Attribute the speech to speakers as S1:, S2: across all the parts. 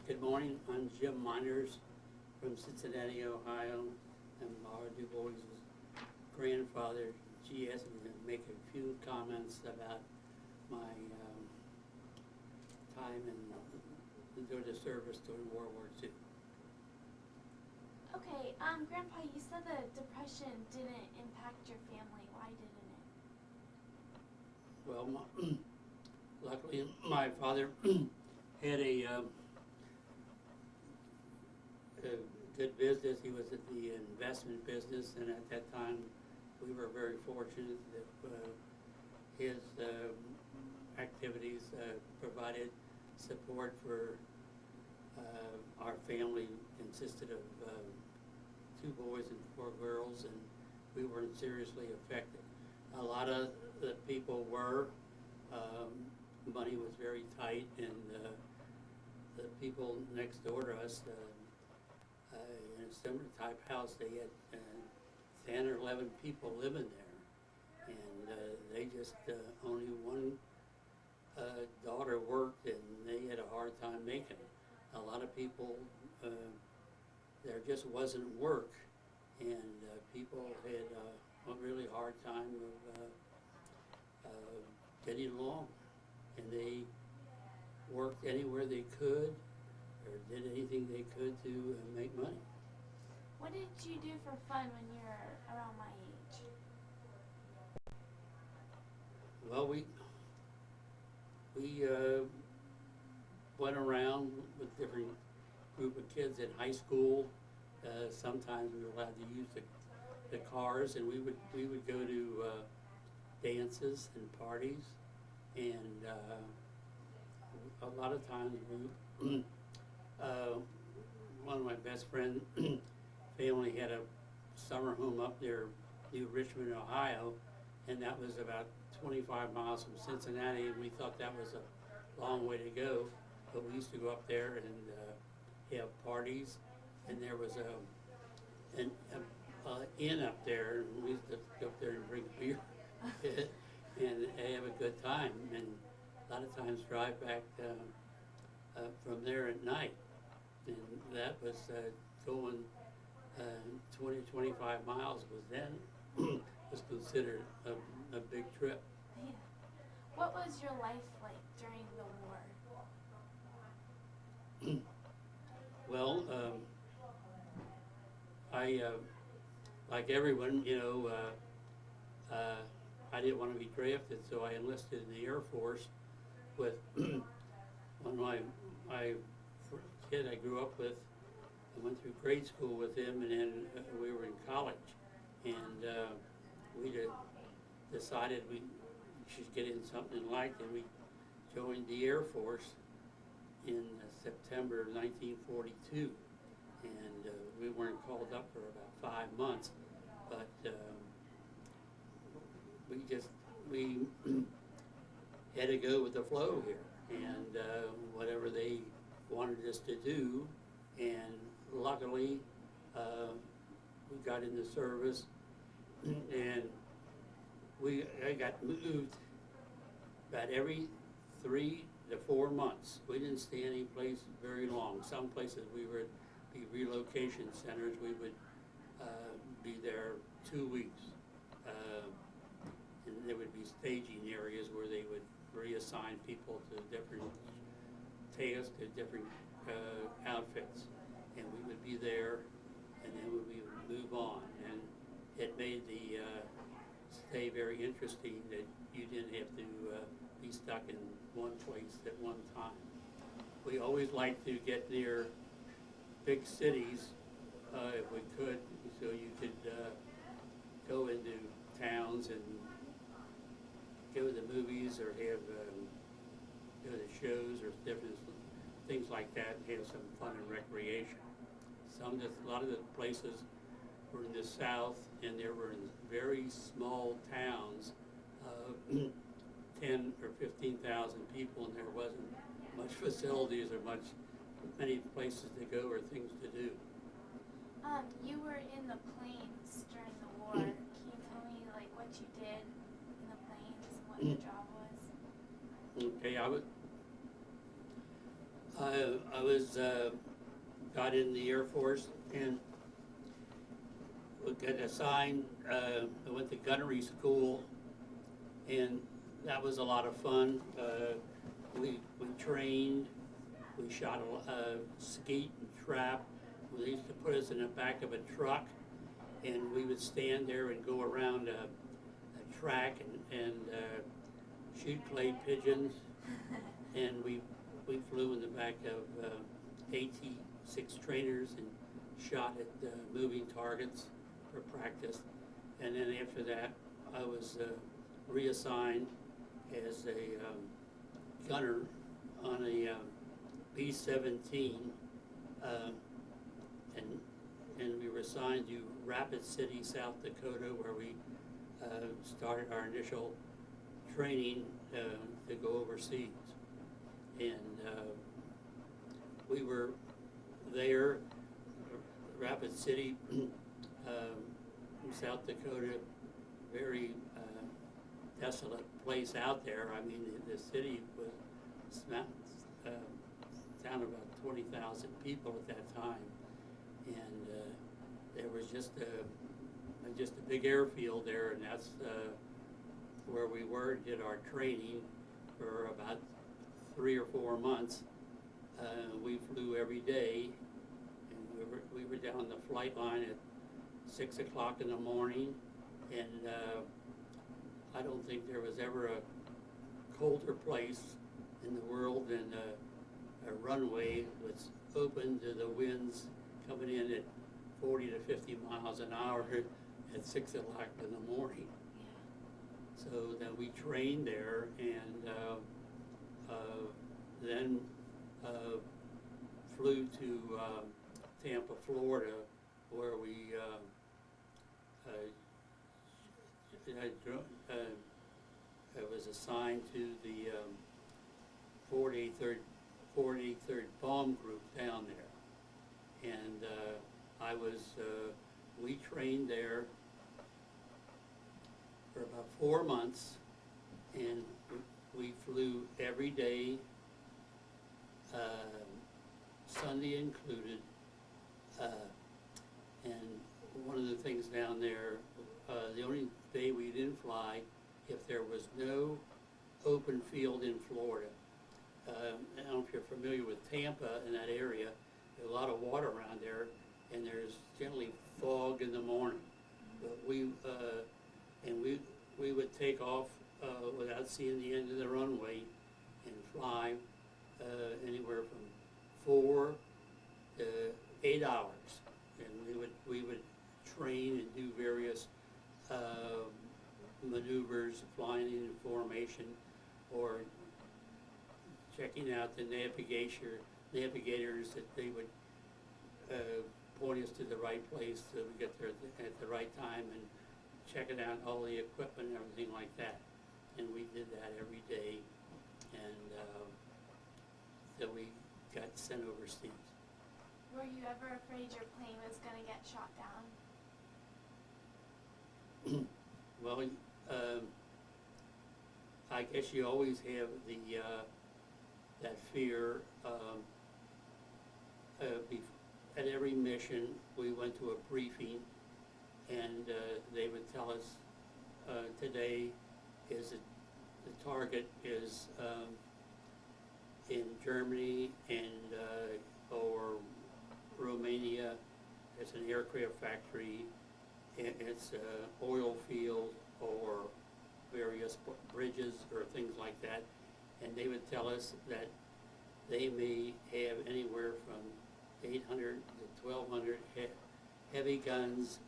S1: Good morning, I'm Jim Meiners from Cincinnati, Ohio. I'm Mara DuBois' grandfather. She asked me to make a few comments about my time during the service during World War II.
S2: Okay, Grandpa, you said the Depression didn't impact your family. Why didn't it?
S1: Well, luckily my father had a good business. He was at the investment business, and at that time we were very fortunate that his activities provided support for our family. Consisted of 2 boys and 4 girls, and we weren't seriously affected. A lot of the people were. Money was very tight, and the people next door to us, in a similar type house, they had 10 or 11 people living there, and they just only one daughter worked, and they had a hard time making it. A lot of people, there just wasn't work, and people had a really hard time of getting along, and they worked anywhere they could or did anything they could to make money.
S2: What did you do for fun when you were around my age?
S1: Well, we went around with different group of kids in high school. Sometimes we were allowed to use the cars, and we would go to dances and parties, and a lot of times we one of my best friends' family had a summer home up near New Richmond, Ohio, and that was about 25 miles from Cincinnati, and we thought that was a long way to go, but we used to go up there and have parties, and there was an inn up there, and we used to go up there and drink beer and have a good time, and a lot of times drive back from there at night. And that was going 20, 25 miles was then was considered a big trip.
S2: Yeah. What was your life like during the war?
S1: Well, I, like everyone, I didn't want to be drafted, so I enlisted in the Air Force with one of my kid I grew up with. I went through grade school with him, and then we were in college, and we decided we should get in something like that. We joined the Air Force in September of 1942, and we weren't called up for about 5 months, but we had to go with the flow here, and whatever they wanted us to do, and luckily we got in the service, and I got moved about every 3 to 4 months. We didn't stay any place very long. Some places we would be relocation centers. We would be there 2 weeks. And there would be staging areas where they would reassign people to different tasks, to different outfits. And we would be there, and then we would move on. And it made the stay very interesting that you didn't have to be stuck in one place at one time. We always liked to get near big cities if we could, so you could go into towns and go to the movies or have go to shows or different things like that and have some fun and recreation. A lot of the places were in the South, and there were very small towns, 10 or 15,000 people, and there wasn't much facilities or many places to go or things to do.
S2: You were in the planes during the war. Can you tell me what you did in the planes and what your job was?
S1: Okay, I was, got in the Air Force and got assigned, I went to gunnery school, and that was a lot of fun. We trained, we shot skeet and trap. They used to put us in the back of a truck, and we would stand there and go around a track and shoot clay pigeons. And we flew in the back of AT-6 trainers and shot at moving targets for practice. And then after that, I was reassigned as a gunner on a B-17, and we were assigned to Rapid City, South Dakota, where we started our initial training to go overseas. And we were there, Rapid City, South Dakota, very desolate place out there. I mean, the city was down about 20,000 people at that time, and there was just a big airfield there, and that's where we did our training for about 3 or 4 months. We flew every day, and we were down the flight line at 6 o'clock in the morning, and I don't think there was ever a colder place in the world than a runway was open to the winds coming in at 40 to 50 miles an hour at 6 o'clock in the morning. So then we trained there, and then flew to Tampa, Florida, where we I was assigned to the 483rd Bomb Group down there, and we trained there for about 4 months, and we flew every day, Sunday included, and one of the things down there, the only day we didn't fly, if there was no open field in Florida. I don't know if you're familiar with Tampa in that area. There's a lot of water around there, and there's generally fog in the morning. But we would take off without seeing the end of the runway and fly anywhere from 4 to 8 hours, and we would train and do various maneuvers, flying in formation, or checking out the navigators that they would point us to the right place so we get there at the right time, and checking out all the equipment and everything like that. And we did that every day, and then we got sent overseas.
S2: Were you ever afraid your plane was going to get shot down?
S1: Well, I guess you always have that fear. At every mission, we went to a briefing, and they would tell us today the target is in Germany and or Romania. It's an aircraft factory. It's an oil field or various bridges or things like that. And they would tell us that they may have anywhere from 800 to 1,200 heavy guns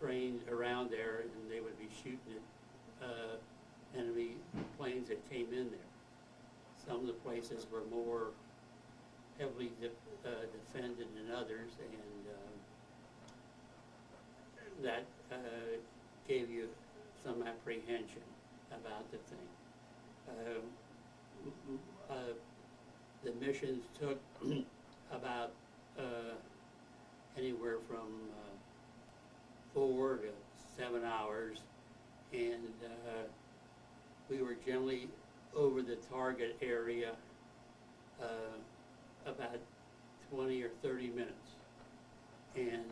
S1: trained around there, and they would be shooting at enemy planes that came in there. Some of the places were more heavily defended than others, and that gave you some apprehension about the thing. The missions took about anywhere from 4 to 7 hours, and we were generally over the target area 20 or 30 minutes. And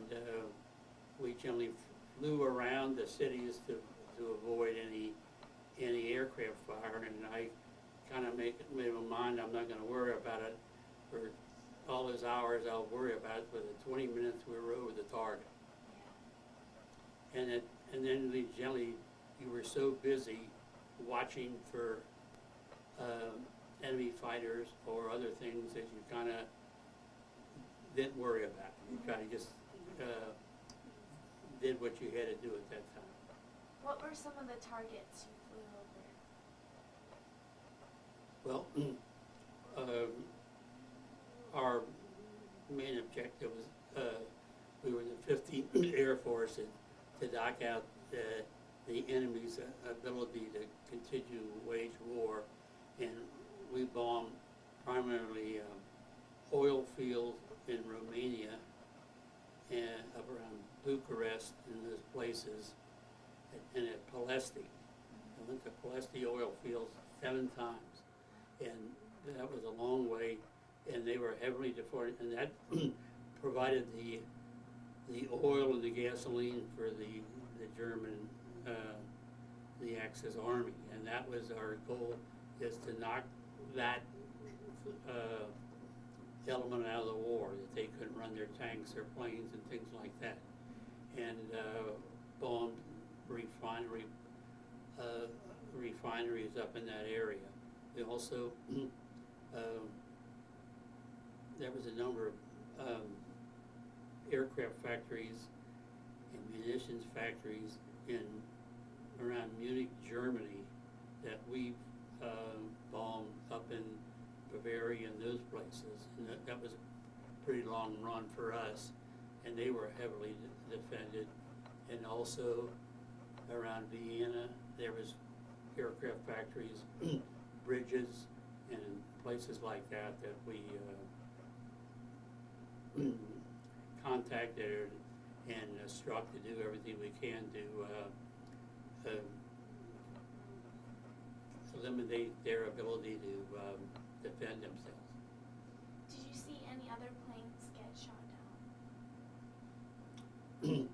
S1: we generally flew around the cities to avoid any aircraft fire, and I kind of made my mind I'm not going to worry about it for all those hours. I'll worry about it for the 20 minutes we were over the target. And then we generally, you were so busy watching for enemy fighters or other things that you kind of didn't worry about. You kind of just did what you had to do at that time.
S2: What were some of the targets you flew over?
S1: Well, our main objective was we were the 15th Air Force to knock out the enemy's ability to continue to wage war, and we bombed primarily oil fields in Romania and up around Bucharest and those places, and at Palesti. I went to Palesti oil fields 7 times, and that was a long way, and they were heavily deforested, and that provided the oil and the gasoline for the German, the Axis army, and that was our goal, is to knock that element out of the war, that they couldn't run their tanks or planes and things like that, and bombed refineries up in that area. We also, there was a number of aircraft factories and munitions factories around Munich, Germany, that we bombed up in Bavaria and those places, and that was a pretty long run for us, and they were heavily defended. And also around Vienna, there was aircraft factories, bridges, and places like that we contacted and struck to do everything we can to eliminate their ability to defend themselves.
S2: Did you see any other planes get shot down?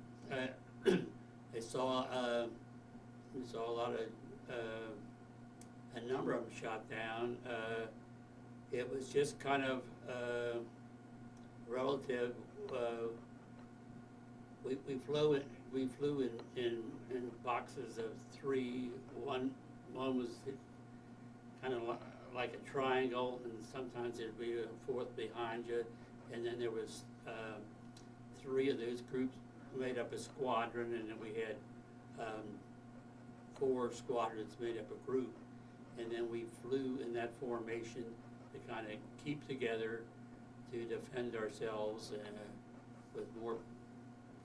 S1: I saw a lot of a number of them shot down. It was just kind of relative. We flew in boxes of 3. One was kind of like a triangle, and sometimes there'd be a 4th behind you, and then there was 3 of those groups made up a squadron, and then we had 4 squadrons made up a group, and then we flew in that formation to kind of keep together to defend ourselves with more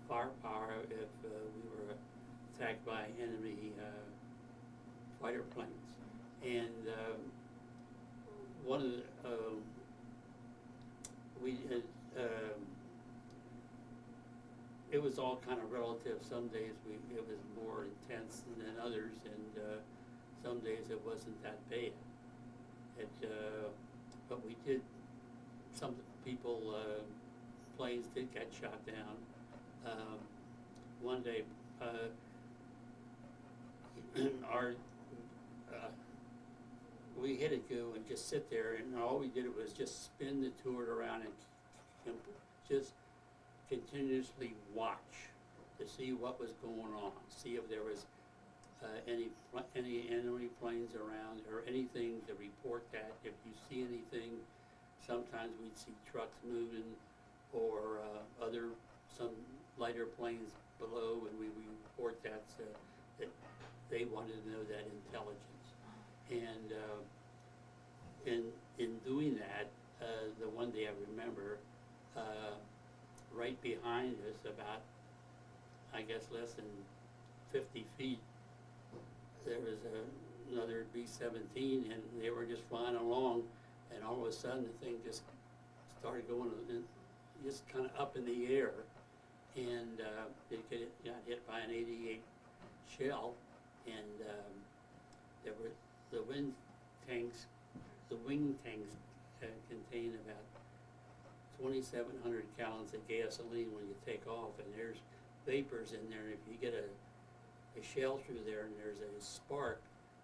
S1: firepower if we were attacked by enemy fighter planes. And one of the, we had, it was all kind of relative. Some days it was more intense than others, and some days it wasn't that bad. But we did, some people, planes did get shot down. One day, we had to go and just sit there, and all we did was just spin the turret around and just continuously watch to see what was going on, see if there was any enemy planes around or anything to report that. If you see anything, sometimes we'd see trucks moving or some lighter planes below, and we would report that, so that they wanted to know that intelligence. And in doing that, the one day I remember, right behind us, about, I guess, less than 50 feet, there was another B-17, and they were just flying along, and all of a sudden the thing just started going, just kind of up in the air, and it got hit by an 88 shell, and there were the wing tanks contained about 2,700 gallons of gasoline when you take off, and there's vapors in there, and if you get a shell through there and there's a spark,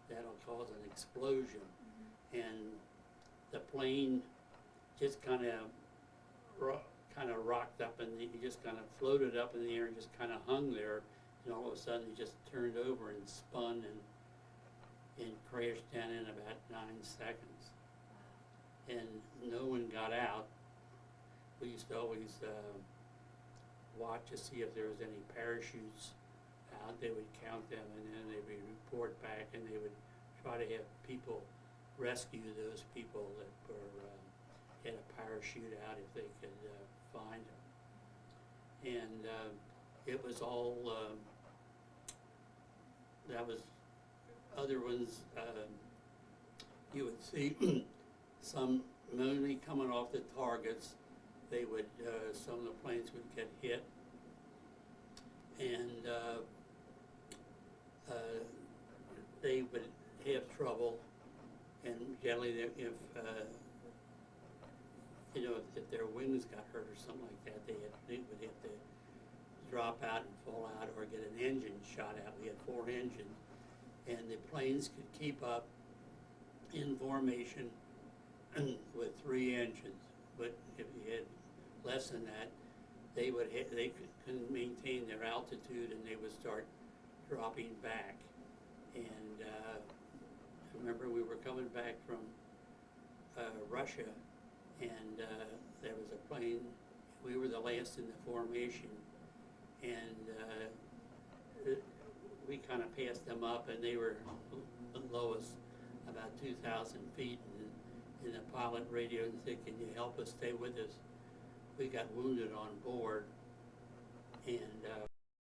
S1: that'll cause an explosion. And the plane just kind of rocked up, and he just kind of floated up in the air and just kind of hung there, and all of a sudden he just turned over and spun and crashed down in about 9 seconds. And no one got out. We used to always watch to see if there was any parachutes out. They would count them, and then they would report back, and they would try to have people rescue those people that were had a parachute out if they could find them. And it was all that was other ones. You would see some mainly coming off the targets. They would some of the planes would get hit, and they would have trouble. And generally, if you know, if their wings got hurt or something like that, they would have to drop out and fall out, or get an engine shot out. We had 4 engines, and the planes could keep up in formation with 3 engines. But if you had less than that, they couldn't maintain their altitude, and they would start dropping back. And I remember we were coming back from Russia, and there was a plane. We were the last in the formation, and we kind of passed them up, and they were the lowest, about 2,000 feet. And the pilot radioed and said, "Can you help us stay with us? We got wounded on board."